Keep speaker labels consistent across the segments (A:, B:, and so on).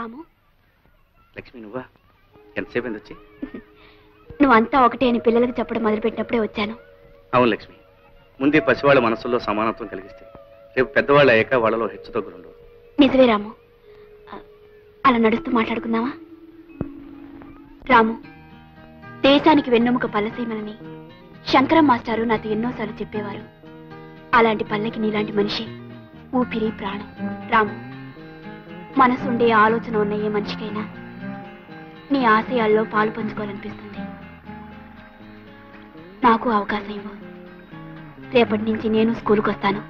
A: రాము.
B: లక్ష్మి నువ్వా? ఎంతసేపు వచ్చి?
A: నువ్వంతా ఒకటే అని పిల్లలకు చెప్పడం మొదలుపెట్టినప్పుడే వచ్చాను.
B: అవును లక్ష్మి, ముందే పసివాళ్ళ మనసుల్లో సమానత్వం కలిగిస్తే రేపు పెద్దవాళ్ళు అయ్యాక వాళ్ళలో హెచ్చుతగ్గులుండవు.
A: నిజమే రాము. అలా నడుస్తూ మాట్లాడుకుందామా? రాము, దేశానికి వెన్నెముక పల్లసీమలని శంకరం మాస్టారు నాతో ఎన్నోసార్లు చెప్పేవారు. అలాంటి పల్లెకి నీలాంటి మనిషి ఊపిరి ప్రాణం. రాము, మనసుండే ఆలోచన ఉన్న ఏ మనిషికైనా నీ ఆశయాల్లో పాలు పంచుకోవాలనిపిస్తుంది. నాకు అవకాశం ఇవ్వు. రేపటి నుంచి నేను స్కూల్కి వస్తాను.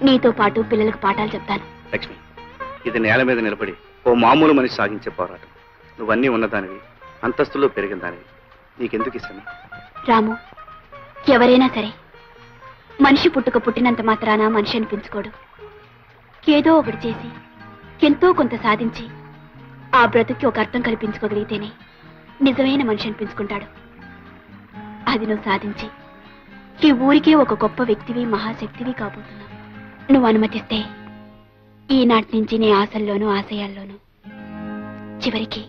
A: నీతో పాటు పిల్లలకు పాఠాలు చెప్తాను.
B: లక్ష్మి, ఇది నేల మీద నిలబడి ఓ మామూలు మనిషి సాగించే పోరాటం. నువ్వన్నీ ఉన్నదానివి, అంతస్తులో పెరిగిన దానివి. నీకెందుకు ఇష్టం?
A: రాము, ఎవరైనా సరే మనిషి పుట్టినంత మాత్రాన మనిషి అనిపించుకోడు. ఏదో ఒకటి చేసి ఎంతో కొంత సాధించి ఆ బ్రతుకి ఒక అర్థం కల్పించుకోగలిగితేనే నిజమైన మనిషి అనిపించుకుంటాడు. అది నువ్వు సాధించి ఈ ఊరికే ఒక గొప్ప వ్యక్తివి, మహాశక్తివి కాబోతున్నావు. నువ్వు అనుమతిస్తే ఈనాటి నుంచి నీ ఆశల్లోనూ ఆశయాల్లోనూ చివరికి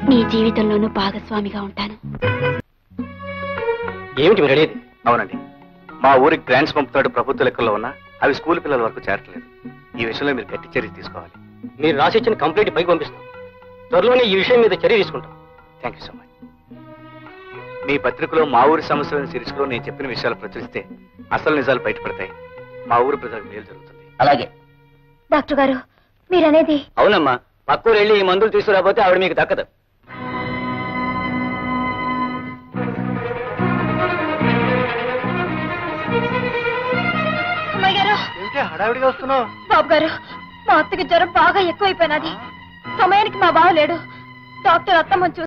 A: నీ జీవితంలోనూ భాగస్వామిగా ఉంటాను.
B: ఏమిటి మీరు అడిగేది? అవునండి, మా ఊరికి గ్రాంట్స్ పంపుతాడు ప్రభుత్వ లెక్కల్లో ఉన్నా అవి స్కూల్ పిల్లల వరకు చేరట్లేదు. ఈ విషయంలో మీరు గట్టి చర్య తీసుకోవాలి.
C: మీరు రాసిచ్చిన కంప్లైంట్ పైకి పంపిస్తాం. త్వరలోనే ఈ విషయం మీద చర్య తీసుకుంటాం.
B: Thank you so much. మీ పత్రికలో మా ఊరి సమస్యలను శీర్షికలో నేను చెప్పిన విషయాలు ప్రచురిస్తే అసలు నిజాలు బయటపడతాయి. మా ఊరు ప్రజలకు మేలు జరుగుతుంది.
C: అలాగే
A: డాక్టర్ గారు, మీరనేది?
C: అవునమ్మా, పక్కూరు వెళ్ళి ఈ మందులు తీసుకురాకపోతే ఆవిడ మీకు దక్కదు.
D: హడావిడిగా వస్తున్నావు?
A: బాబు గారు, మా అత్తకి జ్వరం బాగా ఎక్కువైపోయినది. సమయానికి మా బావ లేడు. డాక్టర్ అత్తమ్మ